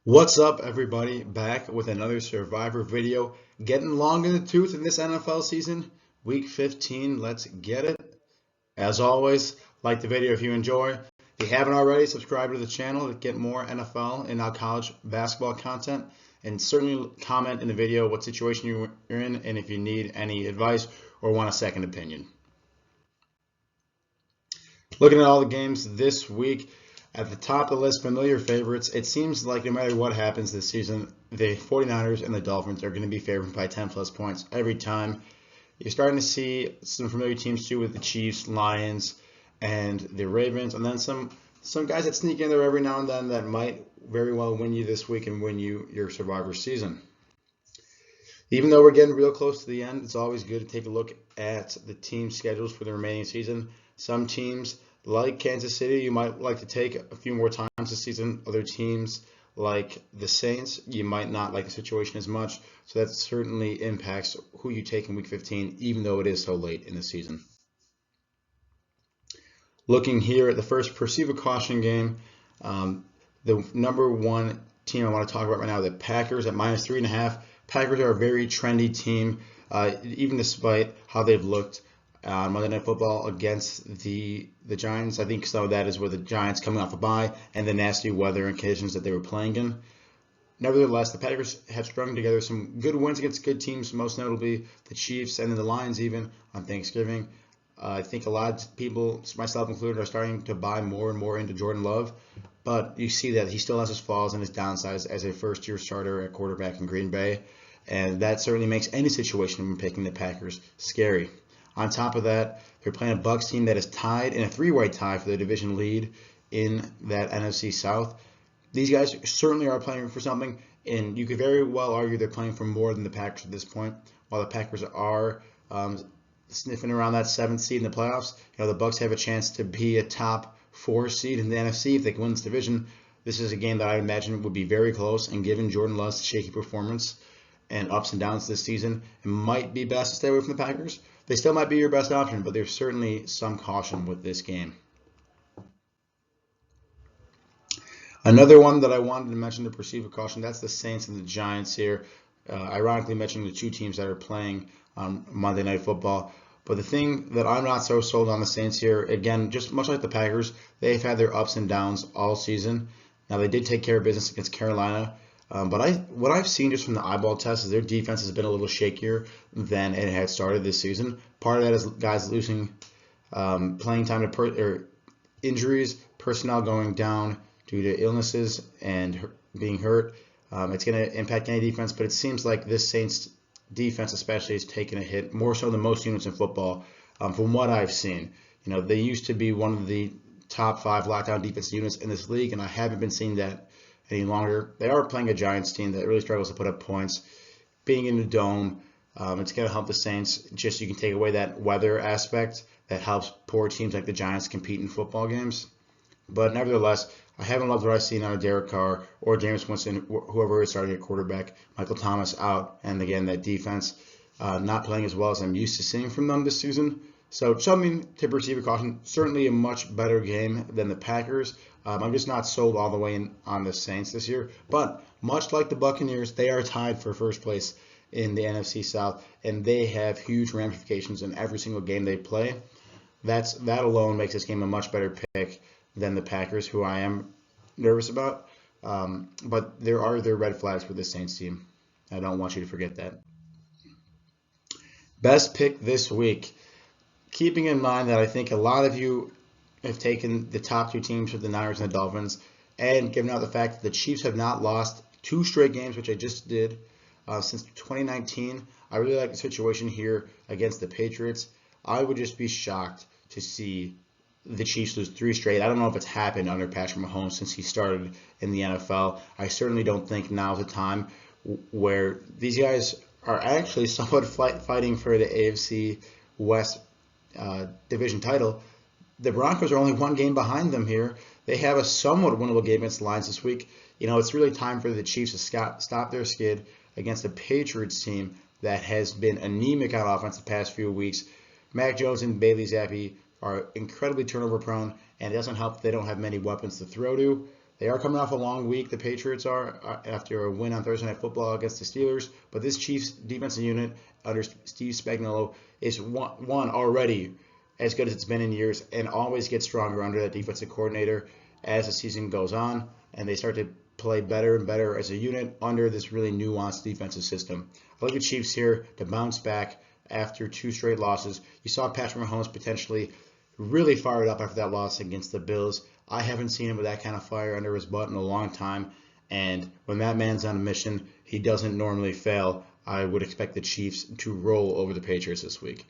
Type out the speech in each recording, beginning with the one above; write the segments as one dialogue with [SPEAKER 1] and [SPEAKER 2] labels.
[SPEAKER 1] What's up, everybody? Back with another Survivor video. Getting long in the tooth in this NFL season. Week 15, let's get it. As always, like the video if you enjoy. If you haven't already, subscribe to the channel to get more NFL and now college basketball content. And certainly comment in the video what situation you're in and if you need any advice or want a second opinion. Looking at all the games this week, at the top of the list, familiar favorites. It seems like no matter what happens this season, the 49ers and the Dolphins are going to be favored by 10 plus points every time. You're starting to see some familiar teams too with the Chiefs, Lions, and the Ravens, and then some guys that sneak in there every now and then that might very well win you this week and win you your Survivor season. Even though we're getting real close to the end, it's always good to take a look at the team schedules for the remaining season. Some teams, like Kansas City, you might like to take a few more times this season. Other teams, like the Saints, you might not like the situation as much. So that certainly impacts who you take in Week 15, even though it is so late in the season. Looking here at the first perceive a caution game, the number one team I want to talk about right now, the Packers at -3.5. Packers are a very trendy team, even despite how they've looked on Monday Night Football against the Giants. I think some of that is with the Giants coming off a bye and the nasty weather and conditions that they were playing in. Nevertheless, the Packers have strung together some good wins against good teams, most notably the Chiefs and then the Lions even on Thanksgiving. I think a lot of people, myself included, are starting to buy more and more into Jordan Love, but you see that he still has his flaws and his downsides as a first-year starter at quarterback in Green Bay, and that certainly makes any situation when picking the Packers scary. On top of that, they're playing a Bucs team that is tied in a three-way tie for the division lead in that NFC South. These guys certainly are playing for something, and you could very well argue they're playing for more than the Packers at this point. While the Packers are sniffing around that 7th seed in the playoffs, the Bucs have a chance to be a top 4 seed in the NFC if they can win this division. This is a game that I imagine would be very close, and given Jordan Love's shaky performance and ups and downs this season, it might be best to stay away from the Packers. They still might be your best option, but there's certainly some caution with this game. Another one that I wanted to mention to perceive a caution, that's the Saints and the Giants here. Ironically mentioning the two teams that are playing on Monday Night Football. But the thing that I'm not so sold on the Saints here, again, just much like the Packers, they've had their ups and downs all season. Now, they did take care of business against Carolina. But what I've seen just from the eyeball test is their defense has been a little shakier than it had started this season. Part of that is guys losing playing time or injuries, personnel going down due to illnesses and being hurt. It's going to impact any defense, but it seems like this Saints defense especially has taken a hit, more so than most units in football from what I've seen. They used to be one of the top 5 lockdown defense units in this league, and I haven't been seeing that any longer. They are playing a Giants team that really struggles to put up points. Being in the dome, it's going to help the Saints. Just you can take away that weather aspect that helps poor teams like the Giants compete in football games. But nevertheless, I haven't loved what I've seen out of Derek Carr or Jameis Winston, whoever is starting at quarterback. Michael Thomas out, and again, that defense not playing as well as I'm used to seeing from them this season. So something to perceive a caution. Certainly a much better game than the Packers. I'm just not sold all the way in on the Saints this year. But much like the Buccaneers, they are tied for first place in the NFC South, and they have huge ramifications in every single game they play. That alone makes this game a much better pick than the Packers, who I am nervous about. But there are red flags for this Saints team. I don't want you to forget that. Best pick this week. Keeping in mind that I think a lot of you have taken the top 2 teams for the Niners and the Dolphins, and given out the fact that the Chiefs have not lost 2 straight games, which I just did, since 2019, I really like the situation here against the Patriots. I would just be shocked to see the Chiefs lose 3 straight. I don't know if it's happened under Patrick Mahomes since he started in the NFL. I certainly don't think now's the time where these guys are actually somewhat fighting for the AFC West division title. The Broncos are only 1 game behind them here. They have a somewhat winnable game against the Lions this week. It's really time for the Chiefs to stop their skid against a Patriots team that has been anemic on offense the past few weeks. Mac Jones and Bailey Zappi are incredibly turnover prone, and it doesn't help that they don't have many weapons to throw to. They are coming off a long week, the Patriots are, after a win on Thursday Night Football against the Steelers. But this Chiefs defensive unit under Steve Spagnuolo is one already as good as it's been in years and always gets stronger under that defensive coordinator as the season goes on. And they start to play better and better as a unit under this really nuanced defensive system. I like the Chiefs here to bounce back after 2 straight losses. You saw Patrick Mahomes potentially really fired up after that loss against the Bills. I haven't seen him with that kind of fire under his butt in a long time. And when that man's on a mission, he doesn't normally fail. I would expect the Chiefs to roll over the Patriots this week.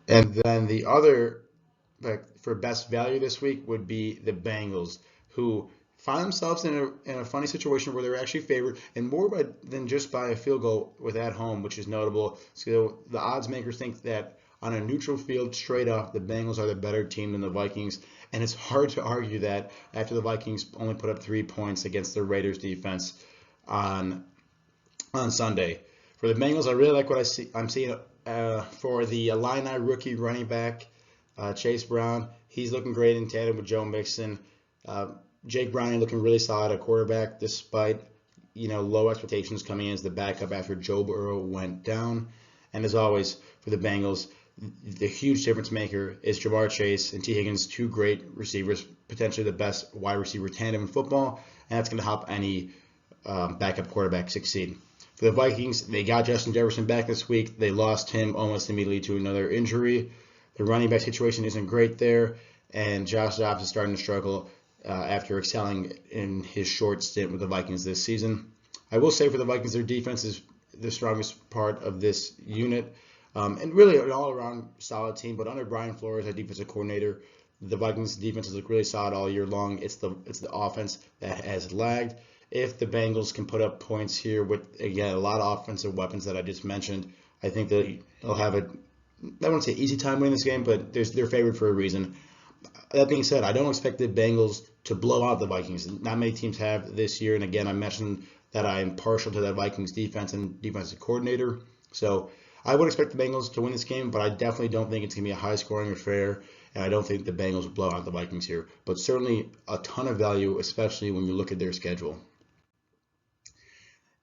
[SPEAKER 1] And then the other for best value this week would be the Bengals, who find themselves in a funny situation where they're actually favored, and more than just by a field goal with at home, which is notable. So the odds makers think that on a neutral field, straight up, the Bengals are the better team than the Vikings, and it's hard to argue that after the Vikings only put up 3 points against the Raiders defense on Sunday. For the Bengals, I really like what I'm seeing for the Illini rookie running back, Chase Brown. He's looking great in tandem with Joe Mixon. Jake Browning looking really solid at quarterback despite low expectations coming in as the backup after Joe Burrow went down. And as always, for the Bengals, the huge difference maker is Ja'Marr Chase and T. Higgins, 2 great receivers, potentially the best wide receiver tandem in football, and that's going to help any backup quarterback succeed. For the Vikings, they got Justin Jefferson back this week. They lost him almost immediately to another injury. The running back situation isn't great there, and Josh Dobbs is starting to struggle after excelling in his short stint with the Vikings this season. I will say for the Vikings, their defense is the strongest part of this unit, and really an all-around solid team. But under Brian Flores, our defensive coordinator, the Vikings defenses look really solid all year long. It's the offense that has lagged. If the Bengals can put up points here with, again, a lot of offensive weapons that I just mentioned, I think they'll have I wouldn't say easy time winning this game, but they're favored for a reason. That being said, I don't expect the Bengals to blow out the Vikings. Not many teams have this year, and again, I mentioned that I am partial to that Vikings defense and defensive coordinator. So I would expect the Bengals to win this game, but I definitely don't think it's going to be a high-scoring affair, and I don't think the Bengals will blow out the Vikings here. But certainly a ton of value, especially when you look at their schedule.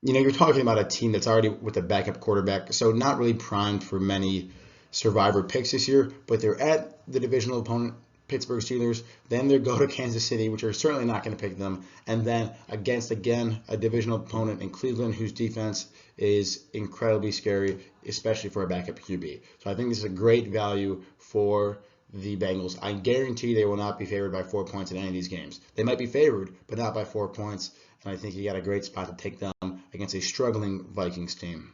[SPEAKER 1] You're talking about a team that's already with a backup quarterback, so not really primed for many survivor picks this year, but they're at the divisional opponent, Pittsburgh Steelers. Then they go to Kansas City, which are certainly not going to pick them, and then against, again, a divisional opponent in Cleveland, whose defense is incredibly scary, especially for a backup QB. So I think this is a great value for the Bengals. I guarantee they will not be favored by 4 points in any of these games. They might be favored, but not by 4 points, and I think you got a great spot to take them against a struggling Vikings team.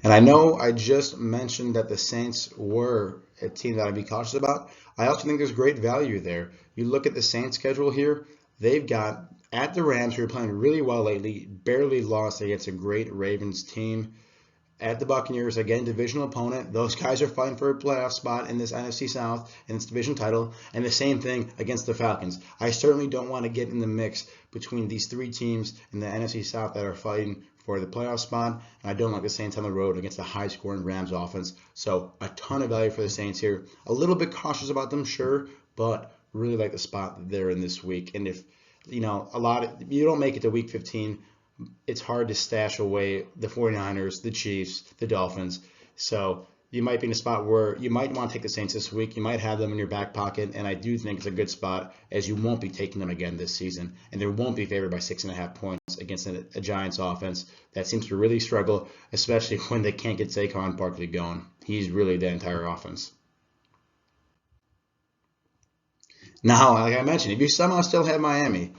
[SPEAKER 1] And I know I just mentioned that the Saints were a team that I'd be cautious about. I also think there's great value there. You look at the Saints schedule here, they've got at the Rams, who are playing really well lately, barely lost against a great Ravens team. At the Buccaneers, again, divisional opponent. Those guys are fighting for a playoff spot in this NFC South and its division title. And the same thing against the Falcons. I certainly don't want to get in the mix between these 3 teams in the NFC South that are fighting for the playoff spot. And I don't like the Saints on the road against a high-scoring Rams offense. So a ton of value for the Saints here. A little bit cautious about them, sure, but really like the spot that they're in this week. And if, you don't make it to week 15, it's hard to stash away the 49ers, the Chiefs, the Dolphins. So you might be in a spot where you might want to take the Saints this week. You might have them in your back pocket, and I do think it's a good spot as you won't be taking them again this season, and they won't be favored by 6.5 points against a Giants offense that seems to really struggle, especially when they can't get Saquon Barkley going. He's really the entire offense. Now, like I mentioned, if you somehow still have Miami,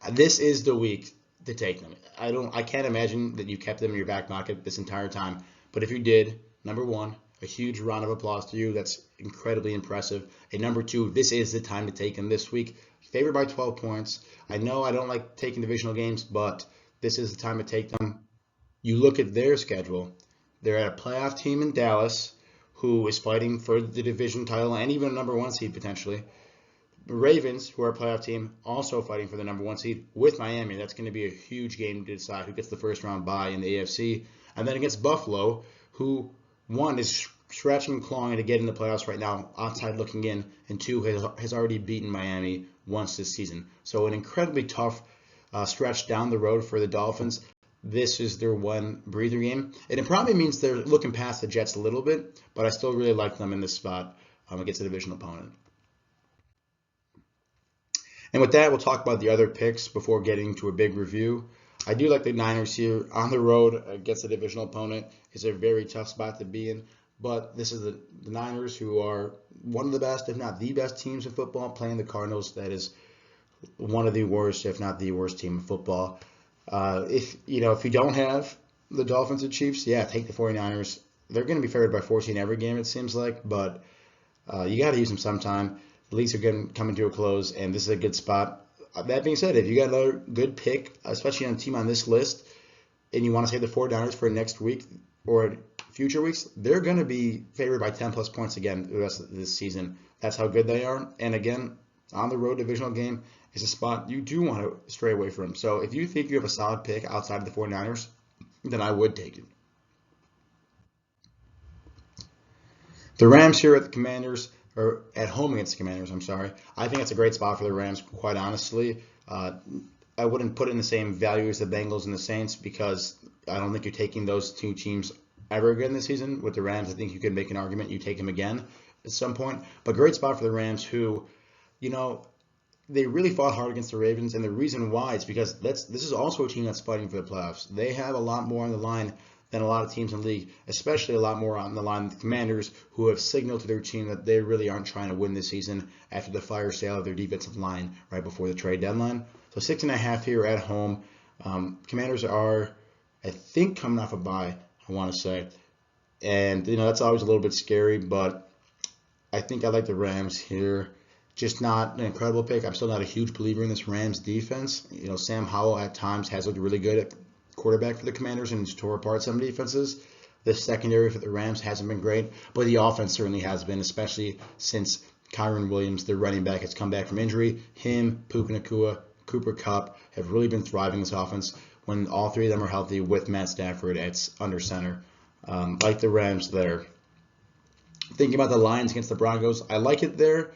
[SPEAKER 1] this is the week to take them. I can't imagine that you kept them in your back pocket this entire time. But if you did, number one, a huge round of applause to you. That's incredibly impressive. And number two, this is the time to take them this week. Favored by 12 points. I know I don't like taking divisional games, but this is the time to take them. You look at their schedule. They're at a playoff team in Dallas who is fighting for the division title and even a number 1 seed potentially. Ravens, who are a playoff team, also fighting for the number 1 seed with Miami. That's going to be a huge game to decide who gets the first round bye in the AFC. And then against Buffalo, who one, is scratching and clawing to get in the playoffs right now, outside looking in, and two, has already beaten Miami once this season. So an incredibly tough stretch down the road for the Dolphins. This is their one breather game, and it probably means they're looking past the Jets a little bit, but I still really like them in this spot against a divisional opponent. And with that, we'll talk about the other picks before getting to a big review. I do like the Niners here on the road against a divisional opponent. It's a very tough spot to be in, but this is the Niners, who are one of the best, if not the best teams in football, playing the Cardinals. That is one of the worst, if not the worst team in football. If you don't have the Dolphins and Chiefs, yeah, take the 49ers. They're going to be favored by 14 every game, it seems like, but you got to use them sometime. The leagues are coming to a close, and this is a good spot. That being said, if you got another good pick, especially on a team on this list, and you want to save the 49ers for next week or future weeks, they're going to be favored by 10 plus points again the rest of this season. That's how good they are. And again, on the road divisional game is a spot you do want to stray away from. So if you think you have a solid pick outside of the 49ers, then I would take it. The Rams here at the Commanders, or at home against the Commanders, I'm sorry. I think it's a great spot for the Rams, quite honestly. I wouldn't put it in the same value as the Bengals and the Saints, because I don't think you're taking those two teams ever again this season. With the Rams, I think you could make an argument you take them again at some point. But great spot for the Rams, who, they really fought hard against the Ravens, and the reason why is because this is also a team that's fighting for the playoffs. They have a lot more on the line than a lot of teams in the league, especially a lot more on the line than the Commanders, who have signaled to their team that they really aren't trying to win this season after the fire sale of their defensive line right before the trade deadline. So 6.5 here at home. Commanders are, I think, coming off a bye, I want to say. And, that's always a little bit scary, but I think I like the Rams here. Just not an incredible pick. I'm still not a huge believer in this Rams defense. Sam Howell at times has looked really good at quarterback for the Commanders and tore apart some defenses. The secondary for the Rams hasn't been great, but the offense certainly has been, especially since Kyren Williams, the running back, has come back from injury. Him, Puka Nacua, Cooper Kupp have really been thriving this offense when all three of them are healthy with Matt Stafford at under center. Like the Rams there. Thinking about the Lions against the Broncos, I like it there,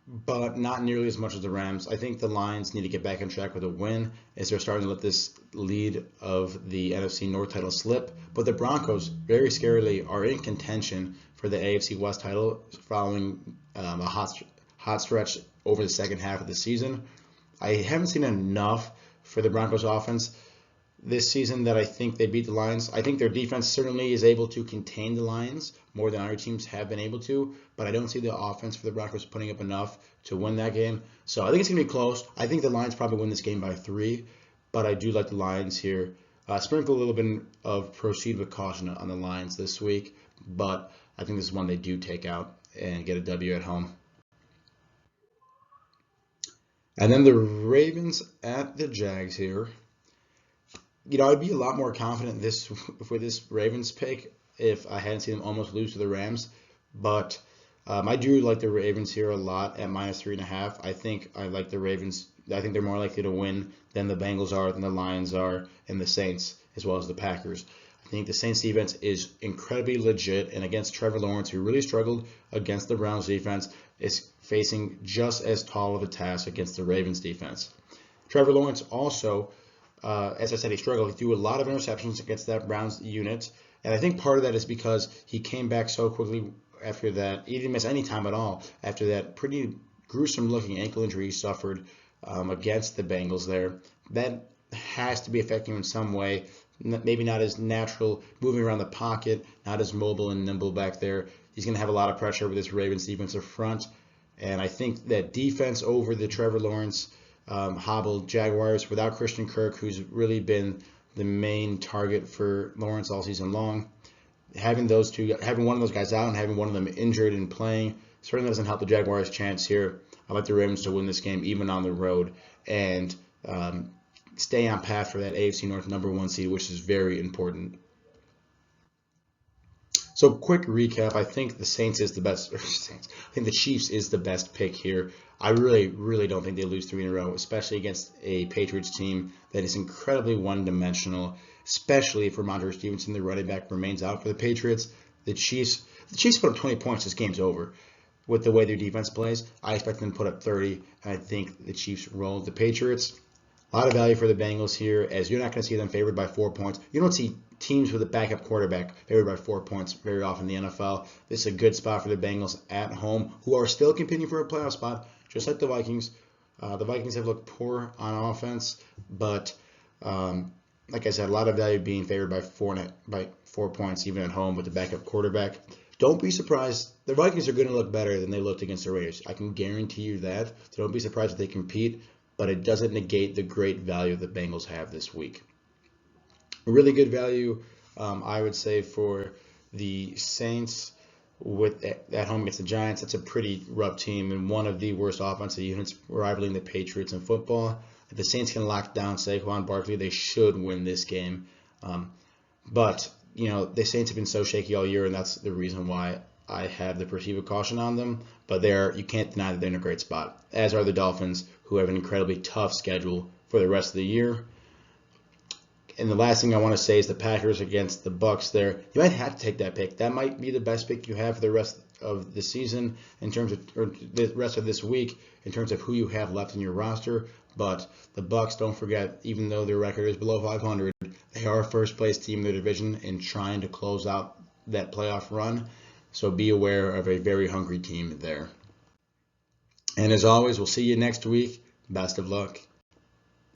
[SPEAKER 1] but not nearly as much as the Rams. I think the Lions need to get back on track with a win, as they're starting to let this lead of the NFC North title slip. But the Broncos, very scarily, are in contention for the AFC West title following a hot stretch over the second half of the season. I haven't seen enough for the Broncos offense this season that I think they beat the Lions. I think their defense certainly is able to contain the Lions more than other teams have been able to, but I don't see the offense for the Broncos putting up enough to win that game. So I think it's going to be close. I think the Lions probably win this game by 3, but I do like the Lions here. Sprinkle a little bit of proceed with caution on the Lions this week, but I think this is one they do take out and get a W at home. And then the Ravens at the Jags here. I'd be a lot more confident for this Ravens pick if I hadn't seen them almost lose to the Rams. But I do like the Ravens here a lot at -3.5. I think I like the Ravens. I think they're more likely to win than the Bengals are, than the Lions are, and the Saints, as well as the Packers. I think the Saints defense is incredibly legit, and against Trevor Lawrence, who really struggled against the Browns defense, is facing just as tall of a task against the Ravens defense. Trevor Lawrence also, as I said, he struggled. He threw a lot of interceptions against that Browns unit, and I think part of that is because he came back so quickly after that. He didn't miss any time at all after that pretty gruesome-looking ankle injury he suffered against the Bengals there. That has to be affecting him in some way. Maybe not as natural, moving around the pocket, not as mobile and nimble back there. He's going to have a lot of pressure with this Ravens defensive front, and I think that defense over the Trevor Lawrence hobbled Jaguars without Christian Kirk, who's really been the main target for Lawrence all season long. Having one of those guys out and having one of them injured and playing certainly doesn't help the Jaguars' chance here. I like the Ravens to win this game even on the road and stay on path for that AFC North #1 seed, which is very important. So quick recap, I think the Saints is the best. I think the Chiefs is the best pick here. I really, really don't think they lose 3 in a row, especially against a Patriots team that is incredibly one-dimensional, especially if Ramondre Stevenson, the running back, remains out for the Patriots. The Chiefs put up 20 points, this game's over. With the way their defense plays, I expect them to put up 30, and I think the Chiefs roll the Patriots. A lot of value for the Bengals here, as you're not going to see them favored by 4 points. You don't see teams with a backup quarterback favored by 4 points very often in the NFL. This is a good spot for the Bengals at home, who are still competing for a playoff spot, just like the Vikings. The Vikings have looked poor on offense, but like I said, a lot of value being favored by 4 points, even at home with the backup quarterback. Don't be surprised. The Vikings are going to look better than they looked against the Raiders. I can guarantee you that. So don't be surprised if they compete, but it doesn't negate the great value the Bengals have this week. A really good value, I would say, for the Saints at home against the Giants. That's a pretty rough team and one of the worst offensive units rivaling the Patriots in football. If the Saints can lock down Saquon Barkley, they should win this game. But the Saints have been so shaky all year, and that's the reason why I have the perceived caution on them. But you can't deny that they're in a great spot, as are the Dolphins, who have an incredibly tough schedule for the rest of the year. And the last thing I want to say is the Packers against the Bucks there. You might have to take that pick. That might be the best pick you have for the rest of the season or the rest of this week in terms of who you have left in your roster. But the Bucks, don't forget, even though their record is below 500, they are a first-place team in their division and trying to close out that playoff run. So be aware of a very hungry team there. And as always, we'll see you next week. Best of luck.